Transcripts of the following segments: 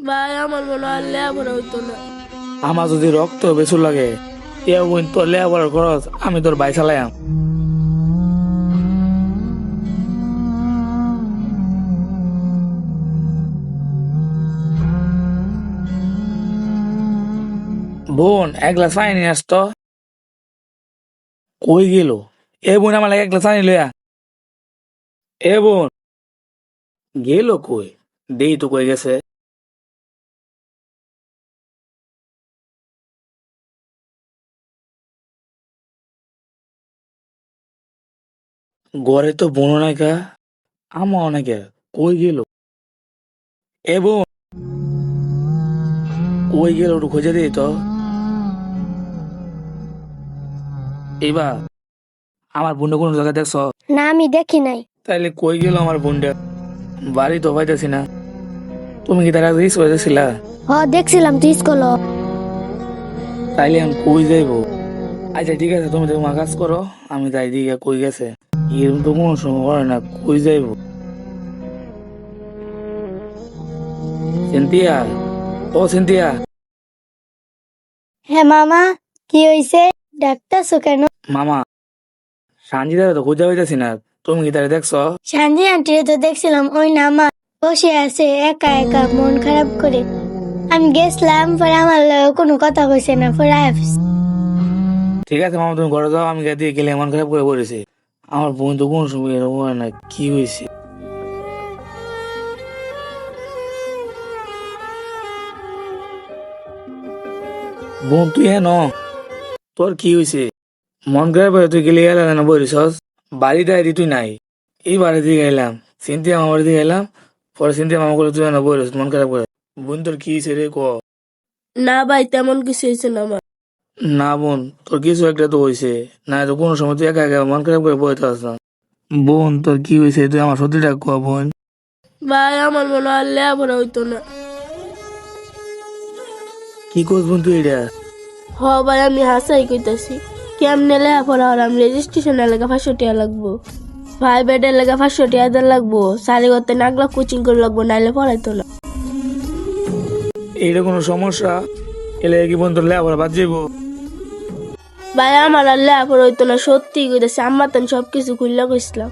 ভাই আমার মনে হয় লেখাপড়া হইতো না। আমার যদি রক্ত বেশি লাগে এ বোন তোর লেখাপড়ার খরচ আমি তোর ভাই চালাইয়াম। বোন এক গ্লাস পানি নিয়ে আসতো। কই গেল? এ বোন আমার লাগে এক গ্লাস পানি লইয়া। এ বোন গেল কই? দেই তো কই গেছে। ঘরে তো বোন নাই কা, আমা অনেকে কই গেল? এ বোন কই গেল একটু খুঁজে দিই তো। এবার আমার বোনটা কোন জায়গায় দেখছ? না, আমি দেখি নাই। তাইলে কই গেল আমার বোনটা? বাড়ি তো পাইতেছি না। তুমি কি তার আগে রিস হয়েছিলা? দেখছিলাম তুই স্কুল। তাইলে আমি কই যাইবো? আচ্ছা ঠিক আছে, তুমি তোমার কাজ করো, আমি যাই দিকে কই গেছে। এরকম তো কোনো সময় করে না, কই যাইবো? সিনথিয়া, ও সিনথিয়া। হ্যাঁ মামা, কি হইছে? ডাকতেছো কেন? মামা সানজিদারে তো খুঁজে পাইতেছি না, তুমি কি তারা দেখছো? সানজি আন্টিরে তো দেখছিলাম, ওই না মা বসে আছে একা একা মন খারাপ করে। আমি গেছিলাম, পরে আমার লগে কোনো কথা কইছে না, পরে আইফ। ঠিক আছে মামা, তুমি ঘরে যাও, আমি দিয়ে গেলে মন খারাপ করে পড়েছি। আমার বোন তো কোন সময় এরকম হয় না, কি হয়েছে? বোন তুই হ্যাঁ ন, তোর কি হয়েছে? মন খারাপ হয়ে তুই গেলে গেলে না বলিস? বাড়িতে আইডি তুই নাই, এই বাড়ি দিয়ে গেলাম, সিনথিয়া মামার বাড়ি দিয়ে গেলাম, পরে সিনথিয়া মামা করে তুই না বলিস মন খারাপ করে। বোন তোর কি হয়েছে রে ক? না ভাই তেমন কিছু হয়েছে না আমার। না বোন তোর কিছু একটা তো হয়েছে, না তো কোনো সময় তুই একা একা মন খারাপ করে বসে থাকস না। বোন তোর কি হয়েছে তুই আমার সত্যিটা ক বোন। ভাই আমার মনে হয় লেখাপড়া হইতো না। কি করছ বোন তুই এটা? ভাই আমি হাসাই কইতাছি। কেমনে লেখাপড়া আর আমি রেজিস্ট্রেশনের লেগে 500 টাকা লাগবো। ভাই বেডের লেগে 500 টাকা দেওয়া লাগবো। সারি করতে নাগলা কোচিং করে লাগবো, নাইলে পড়াইতো না। এইটা কোনো সমস্যা? এলে কি বোন তোর লেবার বাদ যাইবো? ভাই আমার আর লেখাপড়া হইতো না, সত্যি কইতাছি। আম্মা তেন সবকিছু খুললা কইছিলাম।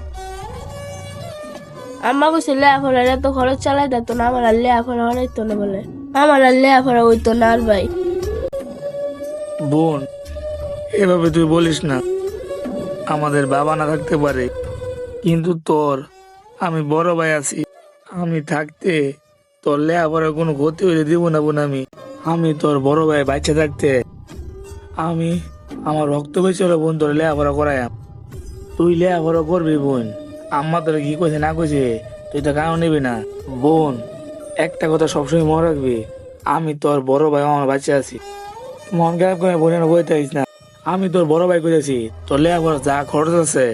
আম্মা কইছে লেখাপড়ার এত খরচ চালাই দিত না, আমার আর লেখাপড়া হইতো না বলে। আমার আর লেখাপড়া হইতো না আর ভাই। বোন এভাবে তুই বলিস না, আমাদের বাবা না থাকতে পারে, কিন্তু তোর আমি বড় ভাই আছি। আমি থাকতে তোর লেখাপড়ার কোনো ক্ষতি হইলে দিব না বোন। আমি তোর বড় ভাই বাচ্চা থাকতে আমি আমার রক্ত বেঁচে হলো বোন তোর লেখাপড়া করাইয়াম। তুই লেখাপড়া করবি বোন, আম্মা তোর কি কইছে না কইছে তুই তো কারণ নিবি না। বোন একটা কথা সবসময় মনে রাখবি, আমি তোর বড় ভাই, আমার বাচ্চা আছি। মন খারাপ করে বোনের বইতে আইস না। আমি তোর বড় ভাই কইতেছি, তোর লেখাপড়া যা খরচ আছে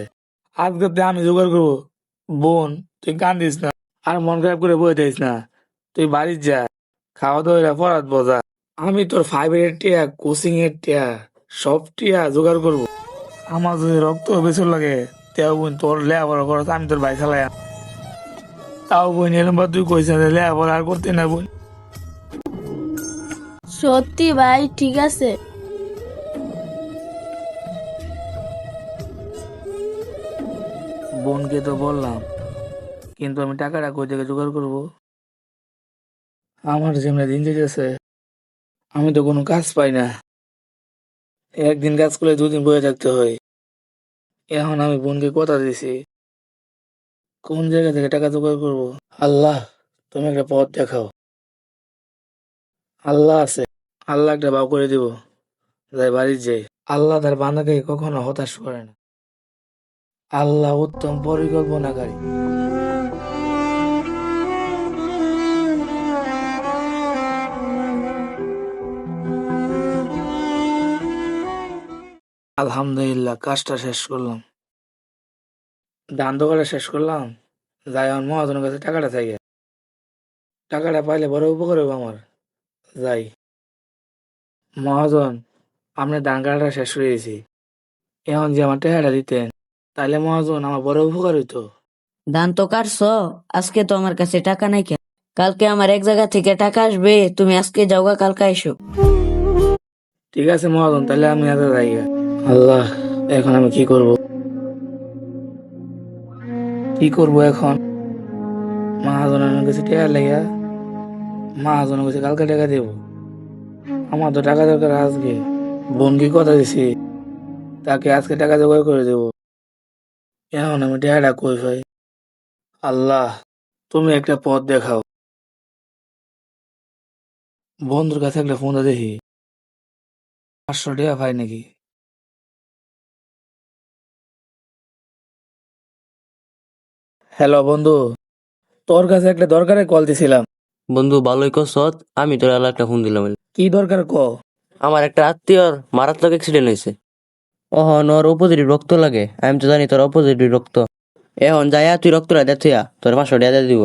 আজকে আমি জোগাড় করবো। বোন তুই কান্দিস না, আর মন খারাপ করে বইতে আইস না। তুই বাড়ির যা, খাওয়া দাওয়া পড়াত বজা। আমি তোর 5 এর টিয়া, কোচিং এর টিয়া, সব টিয়া জোগাড় করবো। আমার যদি রক্ত বেশি লাগে তেও বোন তোর লেখাপড়া খরচ আমি তোর ভাই চালাই। তাও বোন এরম তুই কইস না লেখাপড়া আর করতে না বোন। সত্যি ভাই ঠিক আছে। বোনকে তো বললাম, কিন্তু আমি টাকাটা কই থেকে জোগাড় করবো? আমার যেমন দিন যেতেছে, আমি তো কোনো কাজ পাই না। একদিন কাজ করলে 2 দিন বয়ে থাকতে হয়। এখন আমি বোনকে কথা দিছি, কোন জায়গা থেকে টাকা জোগাড় করবো? আল্লাহ তুমি একটা পথ দেখাও। আল্লাহ আছে, আল্লাহ একটা বাউ করে দিব। যাই বাড়ির যাই। আল্লাহ তার বান্দাকে কখনো হতাশ করে না। আল্লাহ উত্তম পরিকল্পনাকারী। আলহামদুলিল্লাহ কাজটা শেষ করলাম, ধান তো কাটা শেষ করলাম। যাই আমার মহাজনের কাছে টাকাটা চাই। টাকাটা পাইলে বড় উপকার হবে আমার। যাই, মহাজন আপনি ধান কাটাটা শেষ করে দিয়েছি, এখন যে আমার টাকাটা দিতেন তাইলে মহাজন আমার বড় উপকার হইতো। ধান তো কাটছো, আজকে তো আমার কাছে টাকা নাই কেন? কালকে আমার এক জায়গা থেকে টাকা আসবে, তুমি আজকে যাওগা, কালকে এসো। ঠিক আছে মহাজন, তাহলে আমি আজ যাই। আল্লাহ, এখন আমি কি করব? কি করব এখন? মহাজনের কাছে টাকা লেগা, মহাজনের কাছে কালকে টাকা দেব। আমার তো টাকা দরকার আজকে। বোনকে কথা দিছি, তাকে আজকে টাকা জোগাড় করে দেব। এখন আমি টাকাটা কই পাই? আল্লাহ, তুমি একটা পথ দেখাও। বন্ধুর কাছে একটা ফোন দেখি, 500 টাকা পাই নাকি। হ্যালো বন্ধু, তোর কাছে একটা দরকারে কল দিছিলাম। বন্ধু ভালোই করছত, আমি তোর আলাদা একটা ফোন দিলাম। কি দরকার ক? আমার একটা আত্মীয়র মারাত্মক অ্যাক্সিডেন্ট হয়েছে। ওহন ওর অপোজিটিভ রক্ত লাগে, আমি তো জানি তোর অপোজিটিভ রক্ত। এখন যাইয়া তুই রক্তটা দে, থুয়া তোর 500 টাকা দিয়ে দিব।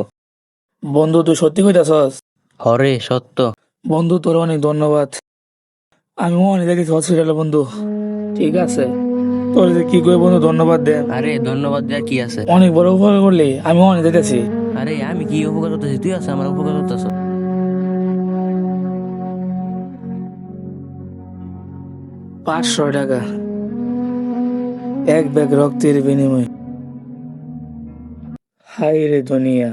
বন্ধু, তুই সত্যি কইতাছস? হরে সত্য। বন্ধু, তোর অনেক ধন্যবাদ। আমি অনেক দেখেছি হসপিটালে বন্ধু। ঠিক আছে, তোর যে কি করে বন্ধু ধন্যবাদ দেন। আরে ধন্যবাদ দেওয়ার কি আছে? অনেক বড় উপকার করলি, আমি অনেক দেখেছি। আরে আমি কি উপকার করতেছি, তুই আছে আমার উপকার করতেছ। 500 টাকা এক ব্যাগ রক্তের বিনিময়ে। হাই রে দুনিয়া,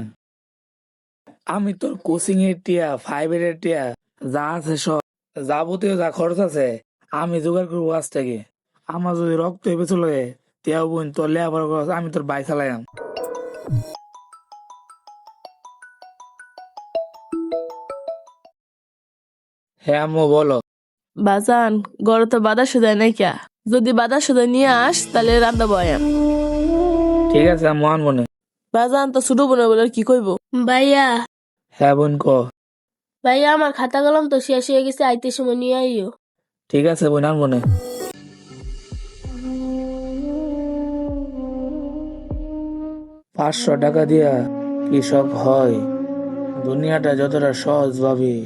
আমি তোর কোচিং এর টিয়া, 5 এর টিয়া, যা আছে সব, যাবতীয় যা খরচ আছে আমি জোগাড় করবো আজ থেকে। আমার যদি রক্ত হইবে চলে, টিয়া বোন তোর লেবার খরচ আমি তোর বাইক চালাইম। হ্যাঁ আম্মু বলো। বাজান, গড়ে তো বাধা সুদাই নাই কিয়া, যদি বাধা সুদাই নিয়ে আস তাহলে রান্না বয়াম। ঠিক আছে আম্মু, আনবো না। বাজান তো ছোট বোনের বলে কি কইব? ভাইয়া, হ্যাঁ বোন ক। ভাইয়া আমার খাতা কলম তো শেষ হয়ে গেছে, আইতে সময় নিয়ে আইও। ঠিক আছে বোন, আনবো না। 500 টাকা দিয়া কৃষক হয়? দুনিয়াটা যতটা সহজ ভাবি,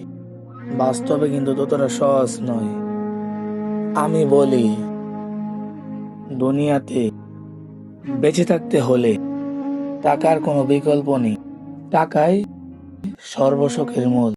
বাস্তবে কিন্তু ততটা সহজ নয়। আমি বলি, দুনিয়াতে বেঁচে থাকতে হলে টাকার কোনো বিকল্প নেই। টাকাই সর্বসুখের মূল।